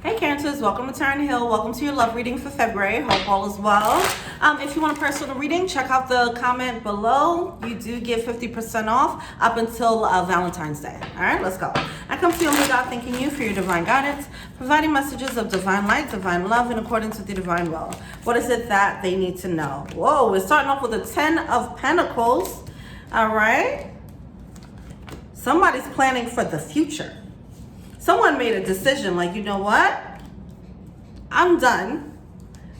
Hey Cancers, welcome to Turn Hill. Welcome to your love reading for February. Hope all is well. If you want a personal reading, check out the comment below. You do get 50% off up until Valentine's Day. All right, let's go. I come to you, only God, thanking you for your divine guidance, providing messages of divine light, divine love in accordance with the divine will. What is it that they need to know? Whoa, we're starting off with the 10 of Pentacles. All right. Somebody's planning for the future. Someone made a decision like, you know what? I'm done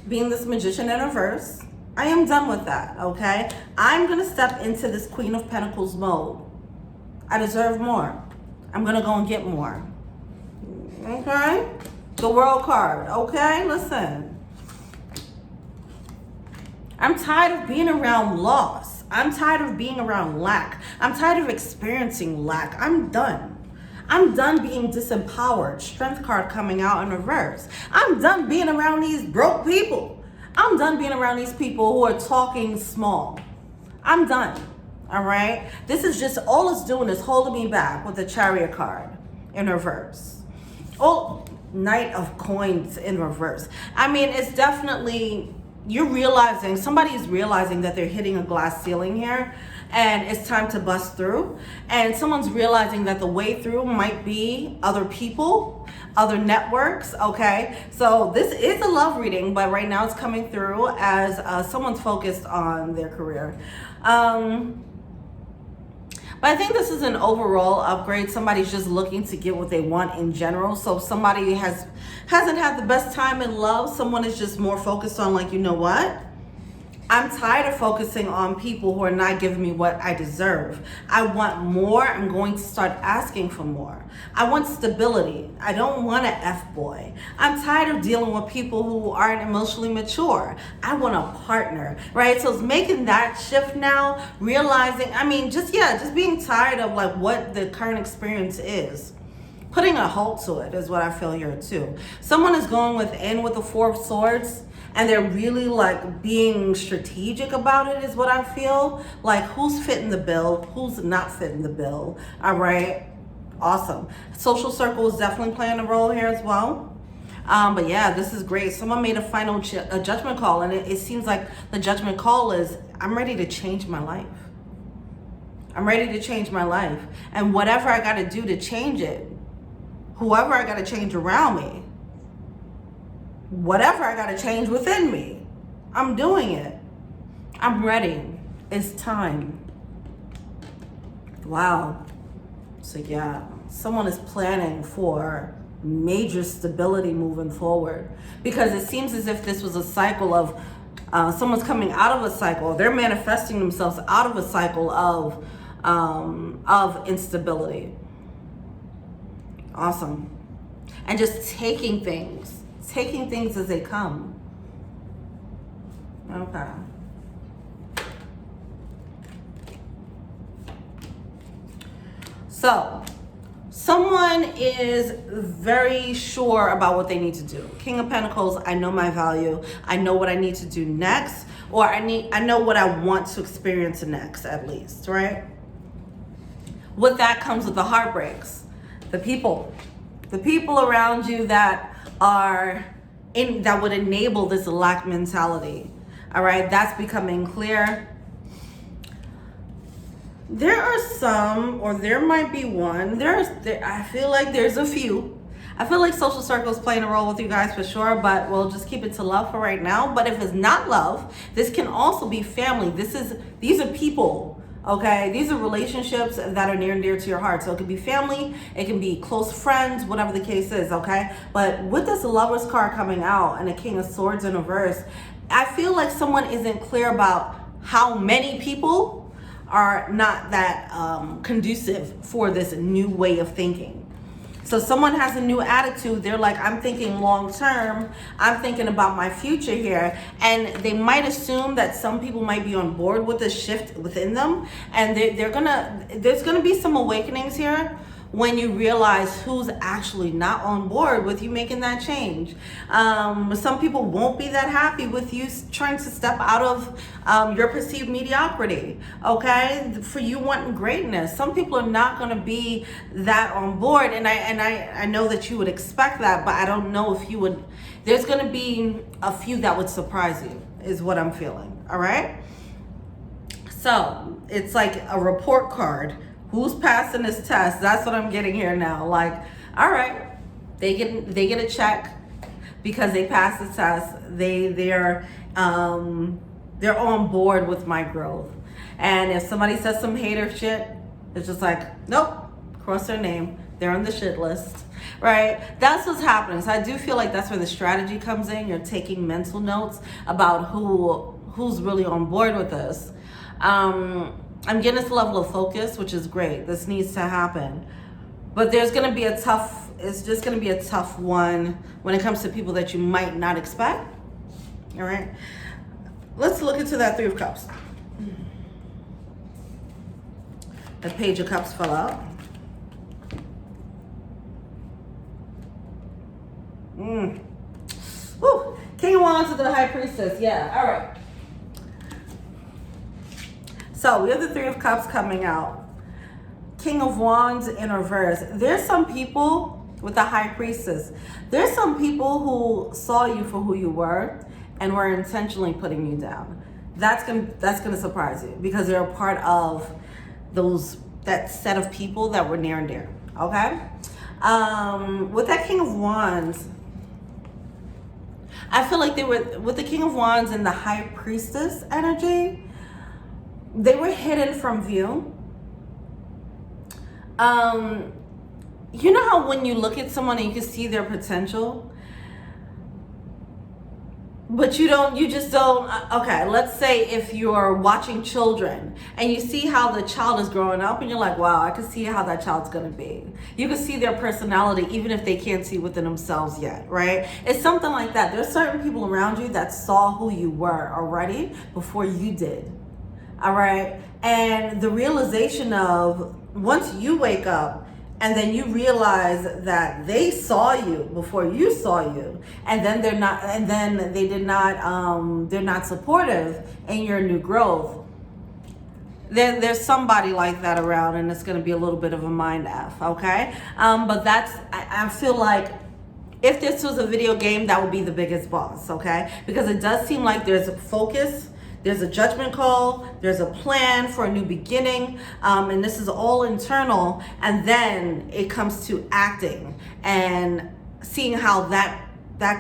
being this magician in reverse. I am done with that, okay? I'm going to step into this Queen of Pentacles mode. I deserve more. I'm going to go and get more. Okay? The World card, okay? Listen. I'm tired of being around loss. I'm tired of being around lack. I'm tired of experiencing lack. I'm done. I'm done being disempowered. Strength card coming out in reverse. I'm done being around these broke people. I'm done being around these people who are talking small. I'm done. All right? This is just, all it's doing is holding me back with the Chariot card in reverse. Oh, Knight of Coins in reverse. I mean, it's definitely, you're realizing, somebody's realizing that they're hitting a glass ceiling here. And it's time to bust through. And someone's realizing that the way through might be other people, other networks, okay? So this is a love reading, but right now it's coming through as someone's focused on their career. But I think this is an overall upgrade. Somebody's just looking to get what they want in general. So if somebody hasn't had the best time in love, someone is just more focused on, like, you know what? I'm tired of focusing on people who are not giving me what I deserve. I want more. I'm going to start asking for more. I want stability. I don't want an F-boy. I'm tired of dealing with people who aren't emotionally mature. I want a partner, right? So it's making that shift now, realizing, I mean, just being tired of like what the current experience is. Putting a halt to it is what I feel here too. Someone is going within with the Four of Swords, and they're really like being strategic about it is what I feel. Like, who's fitting the bill, who's not fitting the bill. All right, awesome. Social circle is definitely playing a role here as well. But yeah, this is great. Someone made a final judgment call, and it seems like the judgment call is, I'm ready to change my life. I'm ready to change my life. And whatever I got to do to change it, whoever I got to change around me, whatever I got to change within me, I'm doing it. I'm ready. It's time. Wow. So yeah, someone is planning for major stability moving forward, because it seems as if this was a cycle of someone's coming out of a cycle. They're manifesting themselves out of a cycle of instability. Awesome. And just taking things as they come. Okay. So, someone is very sure about what they need to do. King of Pentacles, I know my value. I know what I need to do next, or I know what I want to experience next, at least, right? With that comes with the heartbreaks. The people around you that would enable this lack mentality. All right, that's becoming clear. There are some, or there might be one. I feel like there's a few. I feel like social circle is playing a role with you guys for sure, but we'll just keep it to love for right now. But if it's not love, this can also be family. These are people. Okay, these are relationships that are near and dear to your heart. So it could be family, it can be close friends, whatever the case is, okay? But with this Lover's card coming out and a King of Swords in reverse, I feel like someone isn't clear about how many people are not that conducive for this new way of thinking. So someone has a new attitude. They're like, I'm thinking long term. I'm thinking about my future here. And they might assume that some people might be on board with this shift within them. And there's gonna be some awakenings here when you realize who's actually not on board with you making that change. Some people won't be that happy with you trying to step out of your perceived mediocrity, okay? For you wanting greatness. Some people are not going to be that on board, and I know that you would expect that, but I don't know if you would. There's going to be a few that would surprise you, is what I'm feeling, all right? So it's like a report card. Who's passing this test? That's what I'm getting here now. Like, all right, they get a check because they passed the test. They're on board with my growth. And if somebody says some hater shit, it's just like, nope, cross their name. They're on the shit list, right? That's what's happening. So I do feel like that's where the strategy comes in. You're taking mental notes about who's really on board with this. I'm getting this level of focus, which is great. This needs to happen. But there's going to be it's just going to be a tough one when it comes to people that you might not expect. All right. Let's look into that Three of Cups. The Page of Cups fell out. Woo. King of Wands to the High Priestess. Yeah. All right. So we have the Three of Cups coming out. King of Wands in reverse. There's some people with the High Priestess. There's some people who saw you for who you were and were intentionally putting you down. That's gonna surprise you because they're a part of that set of people that were near and dear. Okay. With that King of Wands, I feel like they were with the King of Wands and the High Priestess energy. They were hidden from view. You know how when you look at someone and you can see their potential, but you just don't, okay, let's say if you're watching children and you see how the child is growing up and you're like, wow, I can see how that child's gonna be. You can see their personality even if they can't see within themselves yet, right? It's something like that. There's certain people around you that saw who you were already before you did. All right. And the realization of once you wake up and then you realize that they saw you before you saw you, and then they're not supportive in your new growth. There's somebody like that around, and it's going to be a little bit of a mind F. Okay. But I feel like if this was a video game, that would be the biggest boss. Okay. Because it does seem like there's a focus. There's a judgment call, there's a plan for a new beginning, and this is all internal, and then it comes to acting and seeing how that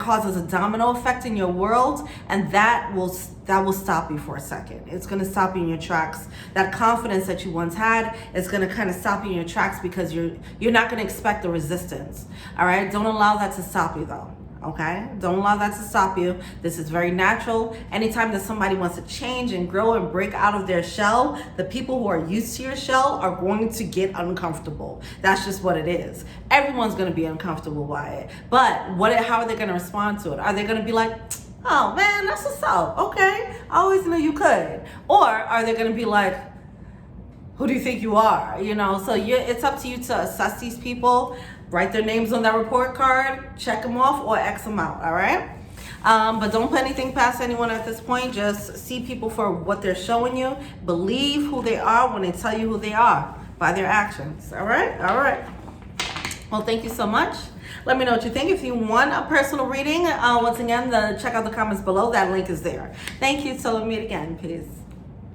causes a domino effect in your world, and that will stop you for a second. It's going to stop you in your tracks. That confidence that you once had is going to kind of stop you in your tracks because you're not going to expect the resistance. All right, don't allow that to stop you though. Okay, don't allow that to stop you. This is very natural. Anytime that somebody wants to change and grow and break out of their shell, the people who are used to your shell are going to get uncomfortable. That's just what it is. Everyone's going to be uncomfortable by it. But how are they going to respond to it? Are they going to be like, oh man, that's what's up. Okay, I always knew you could. Or are they going to be like, who do you think you are? You know, so it's up to you to assess these people. Write their names on that report card, check them off, or X them out, all right? But don't put anything past anyone at this point. Just see people for what they're showing you. Believe who they are when they tell you who they are by their actions, all right? All right. Well, thank you so much. Let me know what you think. If you want a personal reading, once again, check out the comments below. That link is there. Thank you. Till we meet again. Peace.